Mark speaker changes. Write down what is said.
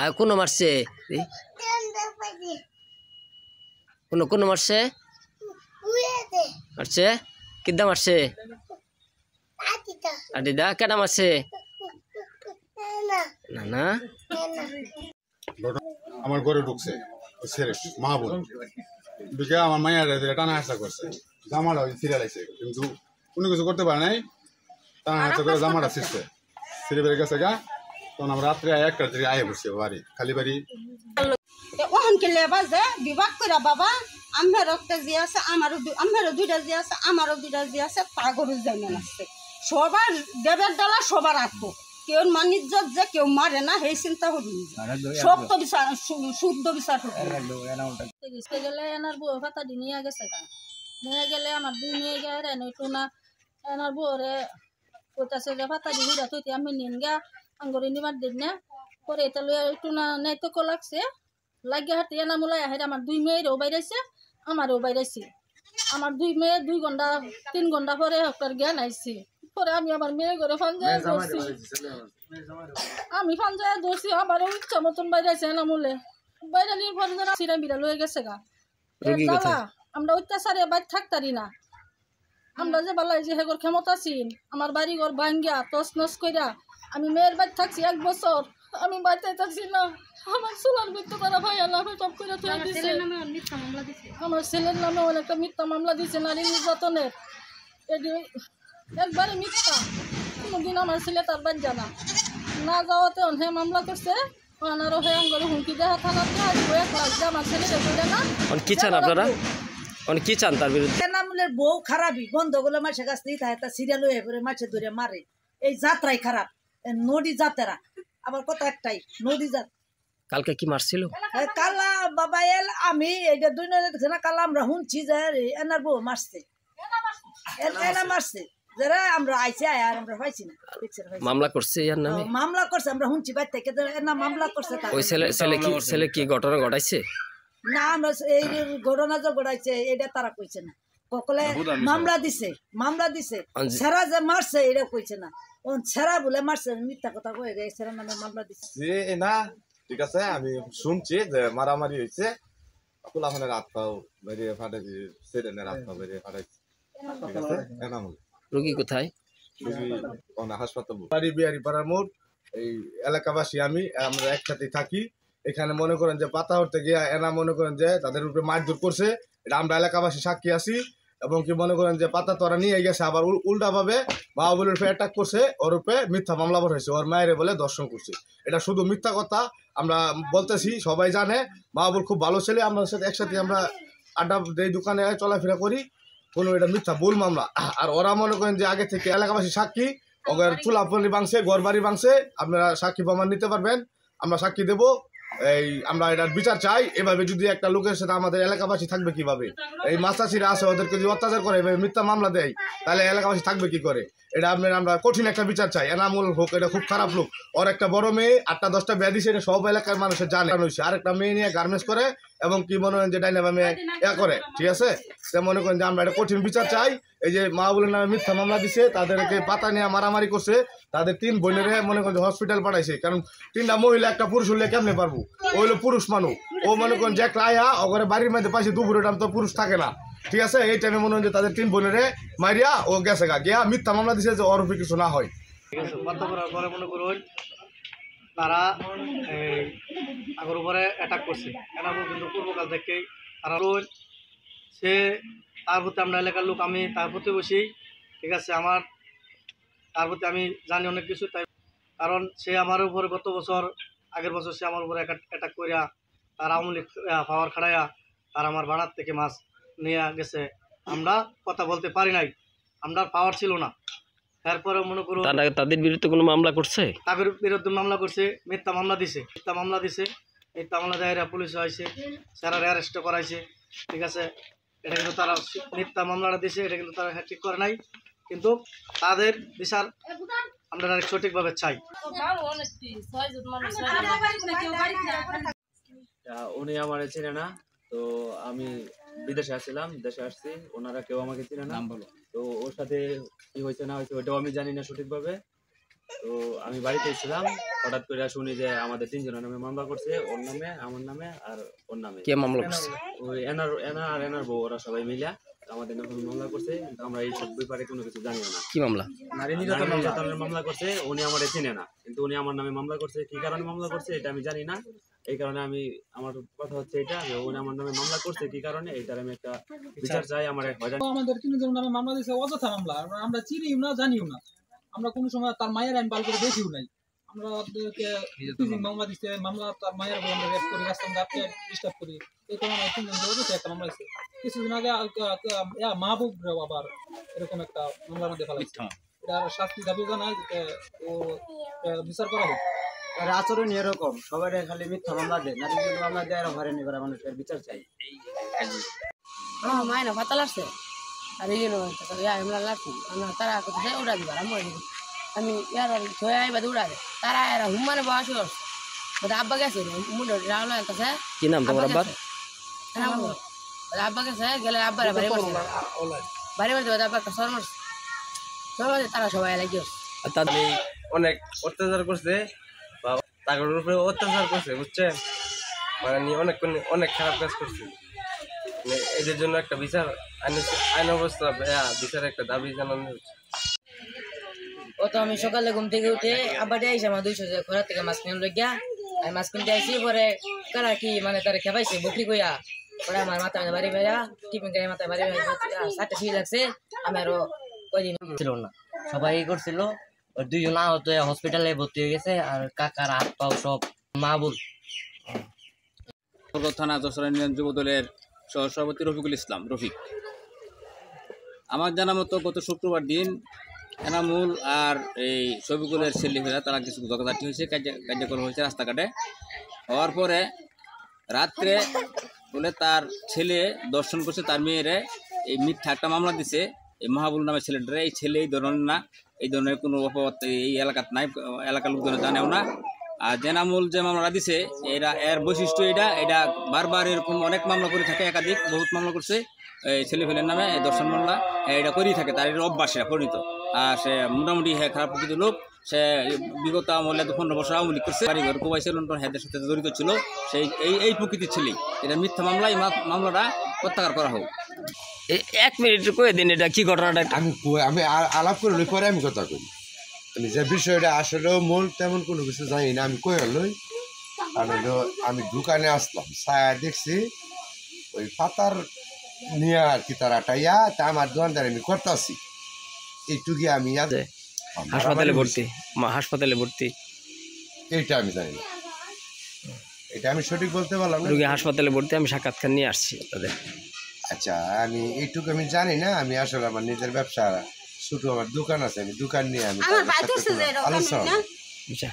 Speaker 1: আর কোন মারছে কোন কোন মারছে মারছে কিদ্দা মারছে আদিদা কেডা মারছে না না
Speaker 2: আমার ঘরে ঢুকছে মাহবুব ঢুকে আমার মায়ের টানা হাসা করছে জামাটা সিরিয়াল আছে কিন্তু কোনো কিছু করতে পারে নাই টানা হাসা করে জামাটা ছিঁড়ছে ছিঁড়ে বেড়ে গেছে গা তখন আমরা রাত্রে একটার দিকে আয়ে বসছে বাড়ি খালি বাড়ি
Speaker 3: ওখানকে লেবা যে বিভাগ করে বাবা আমার একটা যে আছে আমারও দুইটা যে আছে আমারও দুইটা যে আছে তা গরু যাই না আসছে সবার দেবের ডালা সবার আত্ম কেউ মানিজ্য যে কেউ মারে না সেই চিন্তা করি সত্য বিচার শুদ্ধ বিচার
Speaker 4: গেলে এনার বউ ভাতা দি নিয়ে গেছে গা নিয়ে গেলে আমার দুই নিয়ে গেলে নইতো না এনার বউরে কইতাছে যে ভাতা দি ঘুরা তুই আমি নিন গা আঙ্গরি নিবার দিন না পরে এটা লইয়া একটু না নেই তো লাগছে লাগিয়ে হাতে এনা মোলাই আহে আমার দুই মেয়েরও বাইরেছে আমারও বাইরেছে আমার দুই মেয়ে 2 ঘন্টা 3 ঘন্টা পরে হকার জ্ঞান আইছি পরে আমি আমার মেয়ে ঘরে ফানজায় ধরছি আমি ফানজায় ধরছি আমারও ইচ্ছা মতন বাইরেছে এনা মোলে বাইরে নিয়ে পরে যারা সিরা বিড়াল হয়ে গেছে গা আমরা অত্যাচারে বাইর থাকতারি না আমরা যে বালাই যে হেগর ক্ষমতা ছিল আমার বাড়ি ঘর ভাঙ্গিয়া তস নস কইরা আমি মেয়ের বাড়ি থাকছি 1 বছর আমি বাড়িতে থাকছি না আমার সোনার মৃত্যু করা ভাই আল্লাহ সব করে দিছে আমার ছেলের নামে অনেকটা মিথ্যা মামলা দিছে নারী নির্যাতনের এটি একবারে মিথ্যা কোনোদিন আমার ছেলে তার বাড়ি জানা না যাওয়াতে হে মামলা করছে আনারও হে আঙ্গরে হুমকি দেওয়া থানাতে আসবো 1 লাখ দিয়ে আমার ছেলে রেখে না
Speaker 1: কি চান আপনারা কি চান তার বিরুদ্ধে
Speaker 5: নামলের বউ খারাপই গন্ধগুলো মাসে কাছ থেকে তা সিরিয়াল হয়ে পরে মাছে ধরে মারে এই যাত্রাই খারাপ নদী যাত্রা আবার কথা একটাই নদী যাত্রা
Speaker 1: কালকে কি মারছিল
Speaker 5: কালা বাবা এল আমি এইটা 2 দিন না কালা আমরা শুনছি যে এনার বউ মারছে এনা মারছে যারা আমরা আইছি আর আমরা পাইছি না
Speaker 1: মামলা করছে এর নামে
Speaker 5: মামলা করছে আমরা শুনছি বাইরে থেকে এনা মামলা করছে
Speaker 1: ওই ছেলে কি ঘটনা ঘটাইছে
Speaker 5: না আমরা এই ঘটনা যে ঘটাইছে এটা তারা কইছে না ককলে মামলা দিছে সেরা যে মারছে এটা কইছে না ওন সেরা বলে মারছে মিথ্যা কথা কয়ে গেছে সেরা নামে মামলা দিছে
Speaker 6: না ঠিক আছে আমি শুনছি যে মারামারি হয়েছে কুলাফানের হাত পাও বেরিয়ে ফাটাইছি সেরেনের হাত পাও বেরিয়ে ফাটাইছি ঠিক আছে এনামুল
Speaker 1: রোগী কোথায়
Speaker 6: রোগী হাসপাতাল বাড়ি বিহারি পাড়ার মোড় এই এলাকাবাসী আমরা একসাথে থাকি এখানে মনে করেন যে পাতা উঠতে গিয়ে এনা মনে করেন যে তাদের উপরে মারধর করছে এটা আমরা এলাকাবাসী সাক্ষী আছি এবং কি মনে করেন যে পাতা তোরা নিয়ে গেছে আবার উল্টা ভাবে মাহবুবের উপরে অ্যাটাক করছে ওর উপরে মিথ্যা মামলা হয়েছে ওর মায়ের বলে দর্শন করছে এটা শুধু মিথ্যা কথা আমরা বলতেছি সবাই জানে মাহবুব খুব ভালো ছেলে আমরা একসাথে আমরা আড্ডা এই দোকানে চলাফেরা করি কোনো এটা মিথ্যা ভুল মামলা আর ওরা মনে করেন যে আগে থেকে এলাকাবাসী সাক্ষী ওদের চুলাপলি ভাঙছে ঘর বাড়ি ভাঙছে আপনারা সাক্ষী প্রমাণ নিতে পারবেন আমরা সাক্ষী দেবো এই আমরা এটার বিচার চাই এভাবে যদি একটা লোকের সাথে আমাদের এলাকাবাসী থাকবে কিভাবে এই মাস্টারছিরা আছে ওদেরকে যদি অত্যাচার করে মিথ্যা মামলা দেয় তাহলে এলাকাবাসী থাকবে কি করে এটা আমরা কঠিন একটা বিচার চাই এনামুল হোক এটা খুব খারাপ লোক ওর একটা বড় মেয়ে 8টা 10টা বিয়া দিছে এটা সব এলাকার মানুষের জানে হয়েছে আর একটা মেয়ে নিয়ে গার্মেন্টস করে এবং কি মনে করেন যে ডাইনামা মেয়ে করে ঠিক আছে সে মনে করেন যে আমরা একটা কঠিন বিচার চাই এই যে মাহবুবের নামে মিথ্যা মামলা দিছে তাদেরকে পাতা নিয়ে মারামারি করছে তাদের 3 বোনেরে মনে করেন যে হসপিটাল পাঠাইছে কারণ 3টা মহিলা একটা পুরুষ হলে কেমনে পারবো ও হলো পুরুষ মানুষ ও মনে করেন যে ক্লাইয়া ওখানে বাড়ির মধ্যে পাইছে দুপুরে টাইম তো পুরুষ থাকে না ঠিক আছে এই টাইমে মনে হয় যে তাদের 3 বোনেরে মারিয়া ও গেছে গিয়া মিথ্যা মামলা দিছে যে ওর উপরে কিছু না হয়
Speaker 7: ঠিক আছে বাধ্য করার পরে মনে করুন তারা আগের উপরে অ্যাটাক করছে এনামুল কিন্তু পূর্বকাল থেকে তারা সে তার প্রতি আমরা এলাকার লোক আমি তার প্রতি বসি ঠিক আছে আমার তার প্রতি আমি জানি অনেক কিছু তাই কারণ সে আমার উপরে গত বছর আগের বছর সে আমার উপরে অ্যাটাক করিয়া তার আওয়ামী লীগ পাওয়ার খাড়াইয়া তার আমার বাড়ার থেকে মাছ নিয়ে গেছে আমরা কথা বলতে পারি নাই আমরা পাওয়ার ছিল না তারপরে মনে করুন
Speaker 1: তাদের বিরুদ্ধে কোনো মামলা করছে
Speaker 7: তাদের বিরুদ্ধে মামলা করছে মিথ্যা মামলা দিছে মিথ্যা মামলা দেয় পুলিশ হয়েছে স্যারা অ্যারেস্ট করাইছে ঠিক আছে এটা কিন্তু তারা মিথ্যা মামলাটা দিছে এটা কিন্তু তারা ঠিক করে নাই কিন্তু তাদের বিচার আমরা সঠিকভাবে চাই
Speaker 8: উনি আমার চিনে না তো আমি বিদেশে আসছিলাম দেশে আসছি ওনারা কেউ আমাকে চিনে না তো ওর সাথে কি হয়েছে না হয়েছে ওটাও আমি জানি না সঠিকভাবে তো আমি বাড়িতে ছিলাম, হঠাৎ করে শুনি যে আমাদের 3 জনের নামে মামলা করছে, ওর নামে, আমার নামে আর ওর নামে।
Speaker 1: কে মামলা করছে?
Speaker 8: ওই এনা আর এনার বউ, ওরা সবাই মিলা আমাদের নামে মামলা করছে, কিন্তু আমরা এই সব ব্যাপারে কোনো কিছু জানি না।
Speaker 1: কি মামলা?
Speaker 8: নারী নির্যাতনের মামলা করছে। উনি আমার চিনে না, কিন্তু উনি আমার নামে মামলা করছে। কি কারণে মামলা করছে এটা আমি জানি না। এই কারণে আমার কথা হচ্ছে এটা যে উনি আমার নামে মামলা করছে কি কারণে, এইটার আমি একটা বিচার চাই। আমার
Speaker 9: আমাদের 3 জনের নামে মামলা দিয়েছে, অযথা মামলা। আমরা চিনিও না, জানিও না। আমরা কোনো সময় তার মায়ের আইন পাল করে দেখিও নাই। আমরা মামলা দিচ্ছে, মামলা তার মায়ের বলে আমরা রেপ করি, রাস্তাঘাটকে ডিস্টার্ব করি। এই কারণে 3 জন অযথা একটা মামলা দিচ্ছে। কিছুদিন আগে মাহবুব আবার এরকম একটা মামলার মধ্যে ফেলাইছে। এটা শাস্তি দাবি জানায় ও বিচার করা হোক।
Speaker 10: আর আচরণ এরকম, সবাই খালি মিথ্যা মামলা দেয়, নারী মামলা দেয়, আর হয়রানি করা মানুষের বিচার চাই।
Speaker 11: মায়ের ভাতা লাগছে আর এই জন্য হামলা লাগছে, তারা কোথায় উড়া দিবার আমি ইয়ার ছয় আইবা উড়া দেয়, তারা এরা হুমানে বয়স আব্বা গেছে মুন্ড রাউলা কাছে।
Speaker 1: কি নাম তোমার আব্বার?
Speaker 11: আব্বা গেছে গেলে আব্বার বাড়ি বাড়ি বাড়ি আব্বা একটা শর্মা তারা সবাই লাগিয়ে
Speaker 8: অনেক অত্যাচার করছে, তাদের উপরে অত্যাচার করছে, বুঝছেন? মানে অনেক খারাপ কাজ করছে। এদের জন্য একটা বিচার, আইন অবস্থা বিচার একটা দাবি জানানো হচ্ছে।
Speaker 11: ও তো আমি সকালে ঘুম থেকে উঠে আব্বাটে আইসি আমার 200 ঘোরা থেকে মাছ কিনে লইয়া, আমি মাছ কিনতে আইসি। পরে কারা কি মানে তারা খেপাইছে বকরি কইয়া, পরে আমার মাথা বাড়ি বেড়া টিফিন খাই মাথায় বাড়ি বেড়া 7টা সিঁড়ি লাগছে। আমি আরো কয়দিন ছিল না, সবাই করছিল। ওর 2 জন আহত হসপিটালে ভর্তি হয়ে গেছে, আর কাকার হাত পাও সব মাহবুব।
Speaker 12: থানা যশোর ইউনিয়ন যুব দলের সহসভাপতি রফিকুল ইসলাম রফিক। আমার জানা মতো গত শুক্রবার দিন এনামুল আর এই শফিকুলের ছেলেমেয়েরা তারা কিছু ঝগড়াঝাটি হয়েছে, কার্যক্রম হয়েছে রাস্তাঘাটে। হওয়ার পরে রাত্রে বলে তার ছেলে দর্শন করছে তার মেয়েরে, এই মিথ্যা একটা মামলা দিছে এই মাহবুব নামের ছেলেটারে। এই ছেলে এই ধরনের না, এই ধরনের কোনো অপবাদ এই এলাকাত নাই, এলাকার লোকজন জানেও না। আর জেনামুল যে মামলাটা দিছে এর বৈশিষ্ট্য এটা বারবার এরকম অনেক মামলা করে থাকে, একাধিক বহুত মামলা করছে এই ছেলেফেলের নামে, এই দর্শন মামলা এটা করেই থাকে, তার এটা অভ্যাস, এটা পরিণত। আর সে মোটামুটি খারাপ প্রকৃতির লোক। সে বিগত আমলে 15 বছর আওয়ামী লীগ করছে, বাড়িঘর কোবাইছে, লন্ডন হেদের সাথে জড়িত ছিল। সেই এই প্রকৃতির ছেলে, এটা মিথ্যা মামলা। এই মামলাটা প্রত্যাহার করা হোক।
Speaker 1: 1 মিনিট কয়ে দিন, এটা কি ঘটনাটা?
Speaker 13: আমি আলাপ করলে পরে আমি কথা করি। আমি যে বিষয়টা আসলে মূল তেমন কোনো কিছু জানি না, আমি কই লই। আমি দোকানে আসলাম, ছায়া দেখছি ওই পাতার নিয়ে আর কি তারা টাইয়া, তা আমার দোকানদার আমি করতেছি এইটুকি। আমি
Speaker 1: হাসপাতালে ভর্তি
Speaker 13: এইটা আমি জানি না, এটা আমি সঠিক বলতে পারলাম না।
Speaker 1: রোগী হাসপাতালে ভর্তি, আমি সাক্ষাৎকার নিয়ে আসছি তাদের।
Speaker 13: আচ্ছা, আমি এইটুকু আমি জানি না। আমি আসলে আমার নিজের ব্যবসা, ছোট আমার দোকান আছে, আমি দোকান নিয়ে আমি আলোচনা